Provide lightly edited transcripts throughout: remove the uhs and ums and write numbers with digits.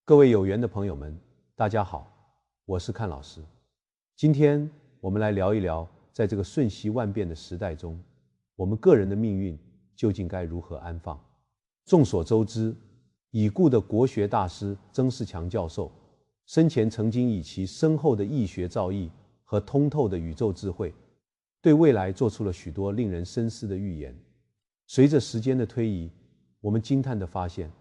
各位有缘的朋友们，大家好，我是阚老师。今天我们来聊一聊，在这个瞬息万变的时代中，我们个人的命运究竟该如何安放？众所周知，已故的国学大师曾仕强教授，生前曾经以其深厚的易学造诣和通透的宇宙智慧，对未来做出了许多令人深思的预言。随着时间的推移，我们惊叹地发现，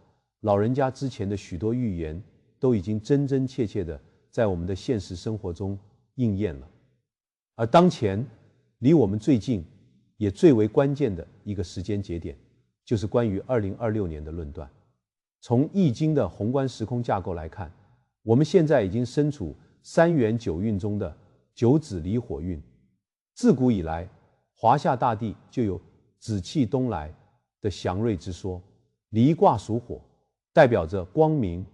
老人家之前的许多预言都已经真真切切地在我们的现实生活中应验了。而当前离我们最近也最为关键的一个时间节点，就是关于2026年的论断。从易经的宏观时空架构来看，我们现在已经身处3元9运中的九子离火运。自古以来，华夏大地就有紫气东来的祥瑞之说。离卦属火，代表着光明、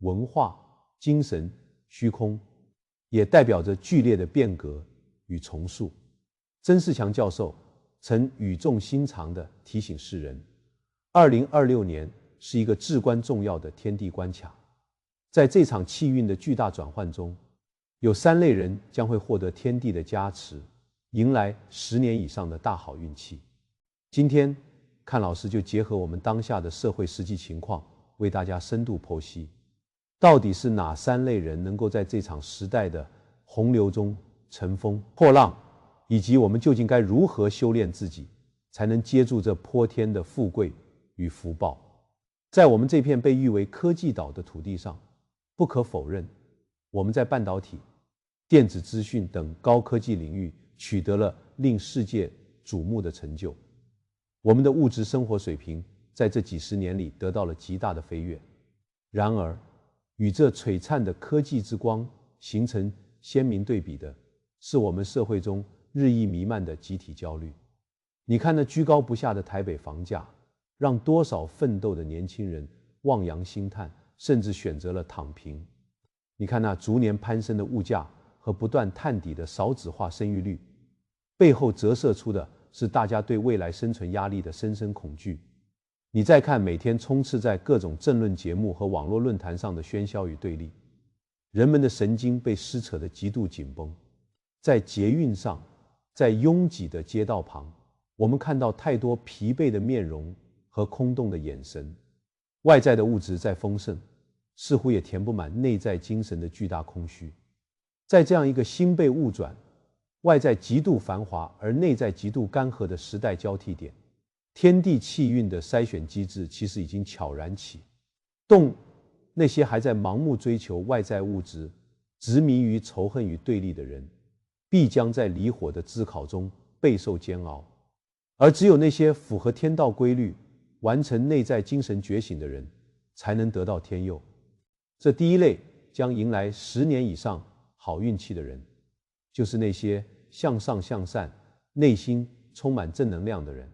文化、精神、虚空，也代表着剧烈的变革与重塑。曾仕强教授曾语重心长地提醒世人，2026年是一个至关重要的天地关卡。在这场气运的巨大转换中，有3类人将会获得天地的加持，迎来10年以上的大好运气。今天阚老师就结合我们当下的社会实际情况，为大家深度剖析，到底是哪3类人能够在这场时代的洪流中乘风破浪，以及我们究竟该如何修炼自己，才能接住这泼天的富贵与福报。在我们这片被誉为科技岛的土地上，不可否认，我们在半导体、电子资讯等高科技领域取得了令世界瞩目的成就。我们的物质生活水平在这几十年里得到了极大的飞跃。然而，与这璀璨的科技之光形成鲜明对比的，是我们社会中日益弥漫的集体焦虑。你看那居高不下的台北房价，让多少奋斗的年轻人望洋兴叹，甚至选择了躺平。你看那逐年攀升的物价和不断探底的少子化生育率，背后折射出的是大家对未来生存压力的深深恐惧。你再看每天充斥在各种政论节目和网络论坛上的喧嚣与对立，人们的神经被撕扯得极度紧绷。在捷运上，在拥挤的街道旁，我们看到太多疲惫的面容和空洞的眼神。外在的物质在丰盛，似乎也填不满内在精神的巨大空虚。在这样一个心被物转，外在极度繁华而内在极度干涸的时代交替点，天地气运的筛选机制其实已经悄然起动。那些还在盲目追求外在物质，执迷于仇恨与对立的人，必将在离火的炙烤中备受煎熬。而只有那些符合天道规律，完成内在精神觉醒的人，才能得到天佑。这第一类将迎来10年以上好运气的人，就是那些向上向善、内心充满正能量的人。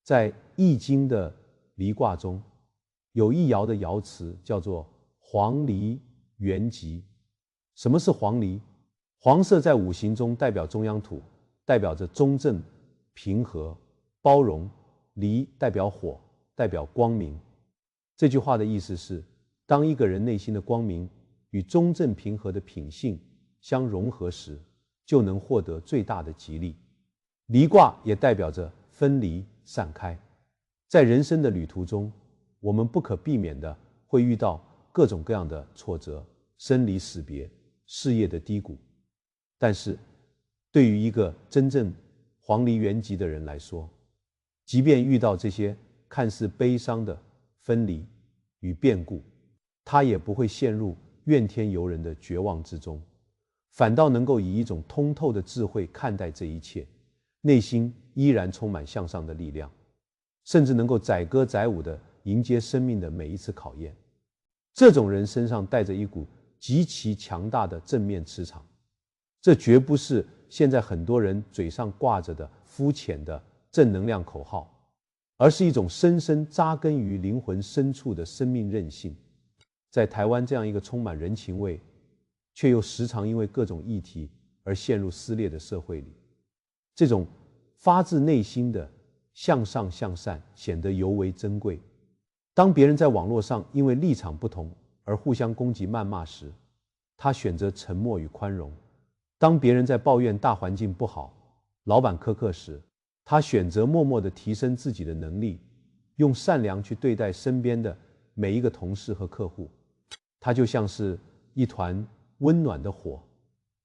在易经的离卦中，有一爻的爻辞叫做黄鹂元吉。什么是黄鹂？黄色在五行中代表中央土，代表着中正、平和、包容；鹂代表火，代表光明。这句话的意思是，当一个人内心的光明与中正平和的品性相融合时，就能获得最大的吉利。离卦也代表着分离散开。在人生的旅途中，我们不可避免的会遇到各种各样的挫折，生离死别，事业的低谷。但是对于一个真正黄鹂元吉的人来说，即便遇到这些看似悲伤的分离与变故，他也不会陷入怨天尤人的绝望之中，反倒能够以一种通透的智慧看待这一切，内心依然充满向上的力量，甚至能够载歌载舞地迎接生命的每一次考验。这种人身上带着一股极其强大的正面磁场，这绝不是现在很多人嘴上挂着的肤浅的正能量口号，而是一种深深扎根于灵魂深处的生命韧性。在台湾这样一个充满人情味，却又时常因为各种议题而陷入撕裂的社会里，这种发自内心的向上向善显得尤为珍贵。当别人在网络上因为立场不同而互相攻击谩骂时，他选择沉默与宽容；当别人在抱怨大环境不好、老板苛刻时，他选择默默地提升自己的能力，用善良去对待身边的每一个同事和客户。他就像是一团温暖的火，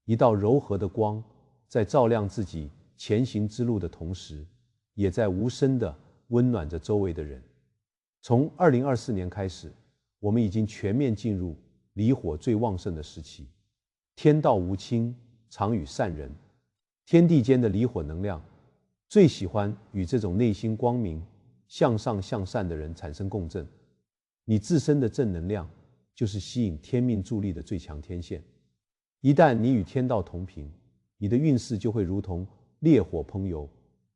一道柔和的光，在照亮自己前行之路的同时，也在无声地温暖着周围的人。从2024年开始，我们已经全面进入离火最旺盛的时期。天道无亲，常与善人。天地间的离火能量最喜欢与这种内心光明、向上向善的人产生共振。你自身的正能量就是吸引天命助力的最强天线。一旦你与天道同频，你的运势就会如同烈火烹油，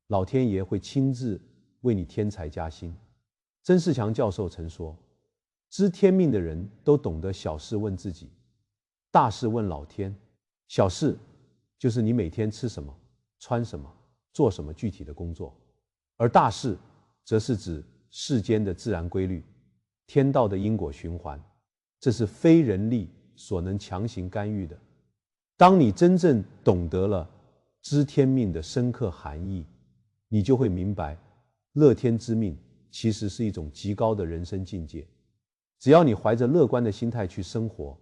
老天爷会亲自为你添财加薪。曾仕强教授曾说，知天命的人都懂得小事问自己，大事问老天。小事就是你每天吃什么、穿什么、做什么具体的工作，而大事则是指世间的自然规律、天道的因果循环，这是非人力所能强行干预的。当你真正懂得了知天命的深刻含义，你就会明白，乐天知命其实是一种极高的人生境界。只要你怀着乐观的心态去生活，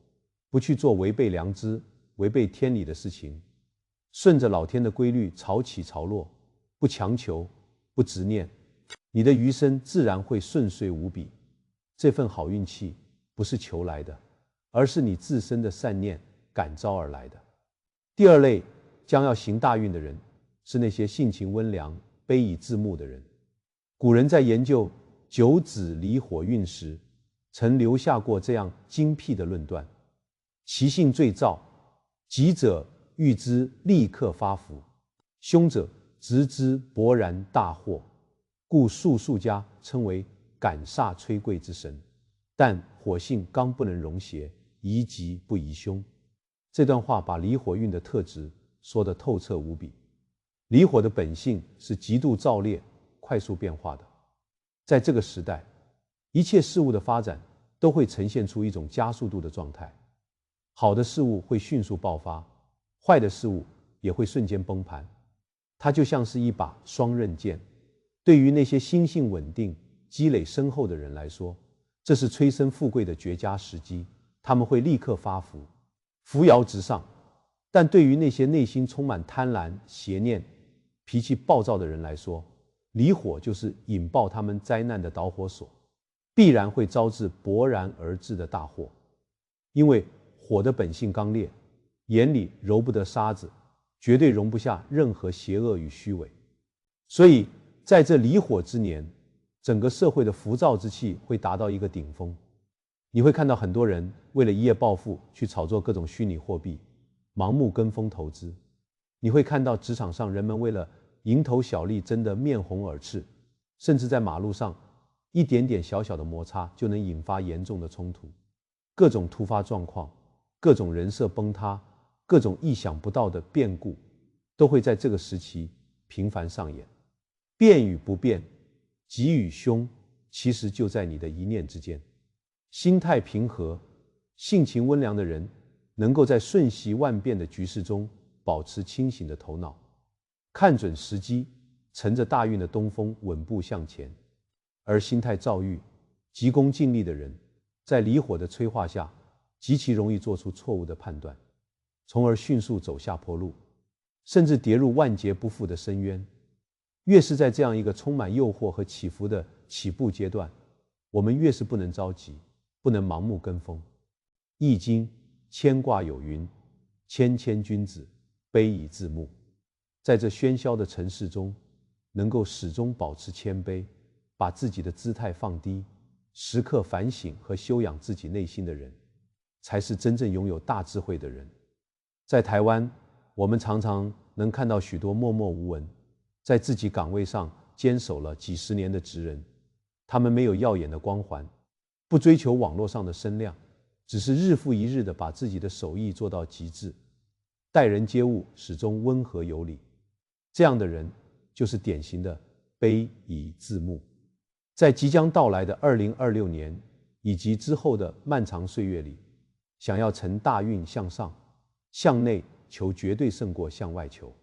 不去做违背良知、违背天理的事情，顺着老天的规律潮起潮落，不强求，不执念，你的余生自然会顺遂无比。这份好运气不是求来的，而是你自身的善念感召而来的。第二类将要行大运的人，是那些性情温良、卑以自牧的人。古人在研究九子离火运时，曾留下过这样精辟的论断：其性最躁，吉者遇之立刻发福，凶者直之勃然大祸，故术家称为赶煞催贵之神。但火性刚不能容邪，宜吉不宜凶。这段话把离火运的特质说得透彻无比。离火的本性是极度躁烈、快速变化的。在这个时代，一切事物的发展都会呈现出一种加速度的状态。好的事物会迅速爆发，坏的事物也会瞬间崩盘。它就像是一把双刃剑，对于那些心性稳定、积累深厚的人来说，这是催生富贵的绝佳时机，他们会立刻发福，扶摇直上。但对于那些内心充满贪婪、邪念、脾气暴躁的人来说，离火就是引爆他们灾难的导火索，必然会招致勃然而至的大祸。因为火的本性刚烈，眼里揉不得沙子，绝对容不下任何邪恶与虚伪。所以在这离火之年，整个社会的浮躁之气会达到一个顶峰。你会看到很多人为了一夜暴富去炒作各种虚拟货币，盲目跟风投资。你会看到职场上人们为了蝇头小利争得面红耳赤，甚至在马路上一点点小小的摩擦就能引发严重的冲突。各种突发状况，各种人设崩塌，各种意想不到的变故，都会在这个时期频繁上演。变与不变，吉与凶，其实就在你的一念之间。心态平和、性情温良的人，能够在瞬息万变的局势中保持清醒的头脑，看准时机，乘着大运的东风稳步向前。而心态躁郁、急功近利的人，在离火的催化下，极其容易做出错误的判断，从而迅速走下坡路，甚至跌入万劫不复的深渊。越是在这样一个充满诱惑和起伏的起步阶段，我们越是不能着急，不能盲目跟风。易经牵卦有云：谦谦君子，卑以自牧。在这喧嚣的尘世中，能够始终保持谦卑，把自己的姿态放低，时刻反省和修养自己内心的人，才是真正拥有大智慧的人。在台湾，我们常常能看到许多默默无闻，在自己岗位上坚守了几十年的职人。他们没有耀眼的光环，不追求网络上的声量，只是日复一日地把自己的手艺做到极致，待人接物始终温和有礼。这样的人就是典型的卑以自牧。在即将到来的2026年，以及之后的漫长岁月里，想要乘大运向上，向内求绝对胜过向外求。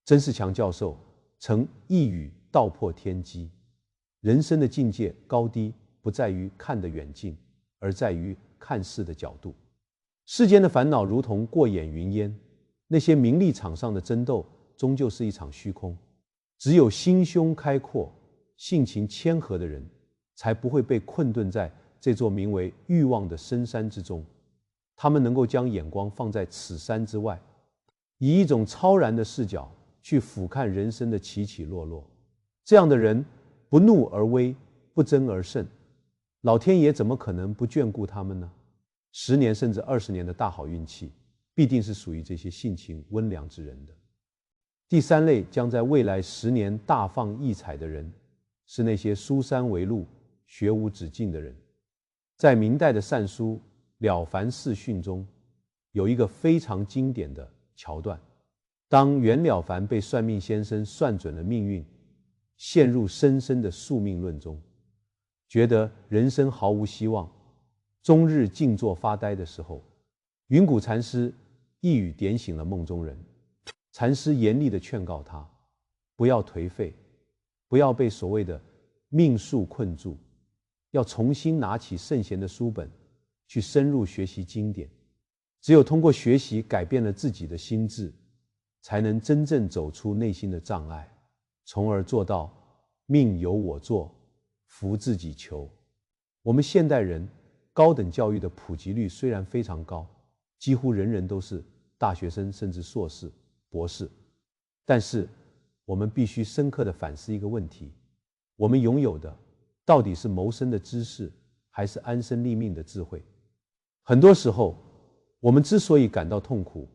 曾仕强教授曾一语道破天机：人生的境界高低不在于看的远近，而在于看事的角度。世间的烦恼如同过眼云烟，那些名利场上的争斗终究是一场虚空。只有心胸开阔、性情谦和的人，才不会被困顿在这座名为欲望的深山之中。他们能够将眼光放在此山之外，以一种超然的视角去俯瞰人生的起起落落。这样的人不怒而威，不争而胜，老天爷怎么可能不眷顾他们呢？10年甚至20年的大好运气，必定是属于这些性情温良之人的。第3类将在未来10年大放异彩的人，是那些书山为路、学无止境的人。在明代的善书《了凡四训》中，有一个非常经典的桥段：当袁了凡被算命先生算准了命运，陷入深深的宿命论中，觉得人生毫无希望，终日静坐发呆的时候，云谷禅师一语点醒了梦中人。禅师严厉地劝告他，不要颓废，不要被所谓的命数困住，要重新拿起圣贤的书本，去深入学习经典。只有通过学习改变了自己的心智，才能真正走出内心的障碍，从而做到命由我做，福自己求。我们现代人高等教育的普及率虽然非常高，几乎人人都是大学生甚至硕士、博士，但是我们必须深刻地反思一个问题：我们拥有的到底是谋生的知识，还是安身立命的智慧？很多时候，我们之所以感到痛苦，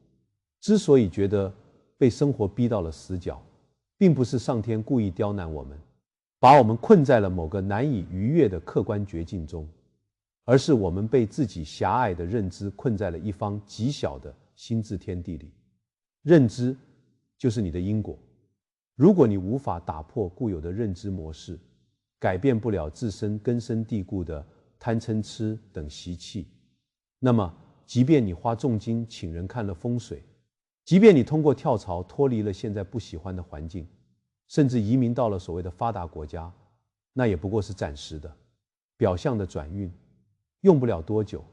之所以觉得被生活逼到了死角，并不是上天故意刁难我们，把我们困在了某个难以逾越的客观绝境中，而是我们被自己狭隘的认知困在了一方极小的心智天地里。认知就是你的因果，如果你无法打破固有的认知模式，改变不了自身根深蒂固的贪嗔痴等习气，那么即便你花重金请人看了风水，即便你通过跳槽脱离了现在不喜欢的环境，甚至移民到了所谓的发达国家，那也不过是暂时的表象的转运，用不了多久，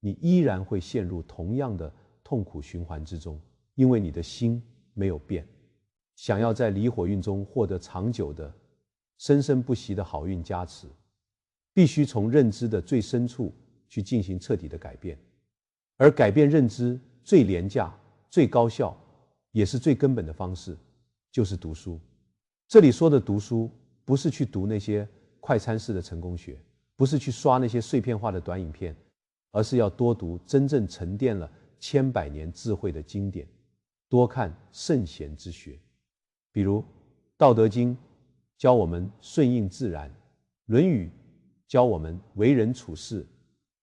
你依然会陷入同样的痛苦循环之中，因为你的心没有变。想要在离火运中获得长久的生生不息的好运加持，必须从认知的最深处去进行彻底的改变。而改变认知最廉价、最高效，也是最根本的方式，就是读书。这里说的读书，不是去读那些快餐式的成功学，不是去刷那些碎片化的短影片，而是要多读真正沉淀了千百年智慧的经典，多看圣贤之学。比如《道德经》教我们顺应自然，《论语》教我们为人处事，《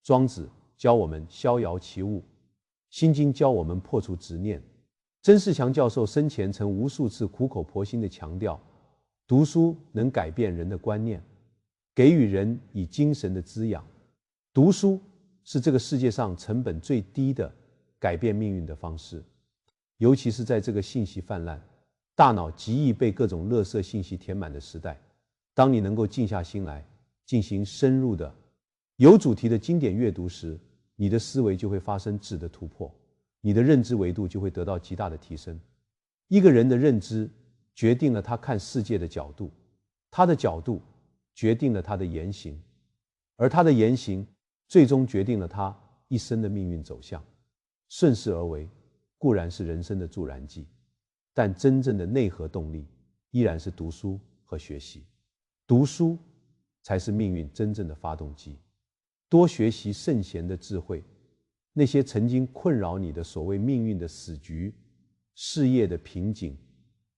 庄子》教我们逍遥其物，《心经》教我们破除执念。曾仕强教授生前曾无数次苦口婆心地强调，读书能改变人的观念，给予人以精神的滋养。读书是这个世界上成本最低的改变命运的方式，尤其是在这个信息泛滥、大脑极易被各种垃圾信息填满的时代，当你能够静下心来进行深入的有主题的经典阅读时，你的思维就会发生质的突破，你的认知维度就会得到极大的提升。一个人的认知决定了他看世界的角度，他的角度决定了他的言行，而他的言行最终决定了他一生的命运走向。顺势而为固然是人生的助燃剂，但真正的内核动力依然是读书和学习。读书才是命运真正的发动机。多学习圣贤的智慧，那些曾经困扰你的所谓命运的死局、事业的瓶颈、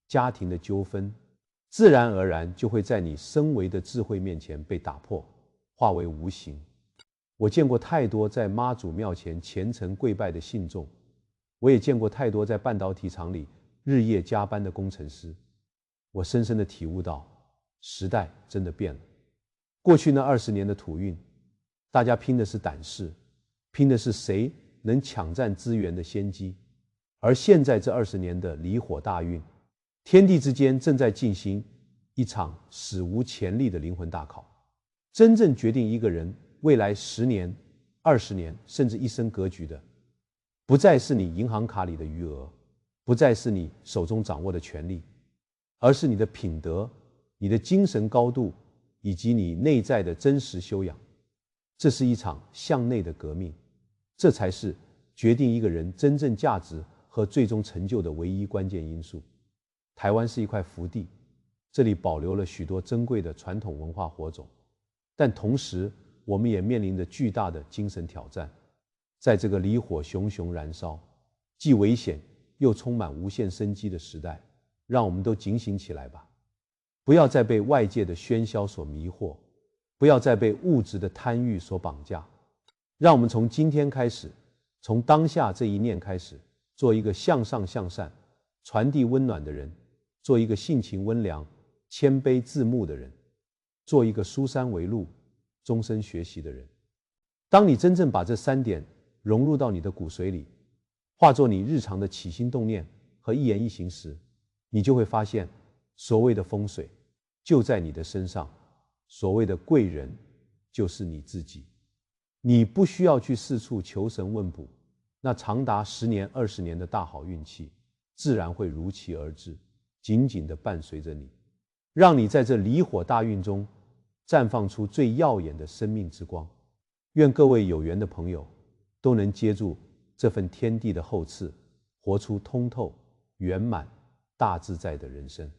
家庭的纠纷，自然而然就会在你深维的智慧面前被打破，化为无形。我见过太多在妈祖庙前虔诚跪拜的信众，我也见过太多在半导体厂里日夜加班的工程师。我深深地体悟到，时代真的变了。过去那20年的土运，大家拼的是胆识，拼的是谁能抢占资源的先机。而现在这20年的离火大运，天地之间正在进行一场史无前例的灵魂大考，真正决定一个人未来10年、20年甚至一生格局的，不再是你银行卡里的余额，不再是你手中掌握的权力，而是你的品德、你的精神高度以及你内在的真实修养。这是一场向内的革命，这才是决定一个人真正价值和最终成就的唯一关键因素。台湾是一块福地，这里保留了许多珍贵的传统文化火种，但同时我们也面临着巨大的精神挑战。在这个离火熊熊燃烧，既危险又充满无限生机的时代，让我们都警醒起来吧，不要再被外界的喧嚣所迷惑，不要再被物质的贪欲所绑架。让我们从今天开始，从当下这一念开始，做一个向上向善、传递温暖的人，做一个性情温良、谦卑自牧的人，做一个书山为路、终身学习的人。当你真正把这3点融入到你的骨髓里，化作你日常的起心动念和一言一行时，你就会发现，所谓的风水就在你的身上，所谓的贵人就是你自己。你不需要去四处求神问卜，那长达10年、20年的大好运气自然会如期而至，紧紧地伴随着你，让你在这离火大运中绽放出最耀眼的生命之光。愿各位有缘的朋友都能接住这份天地的厚赐，活出通透、圆满、大自在的人生。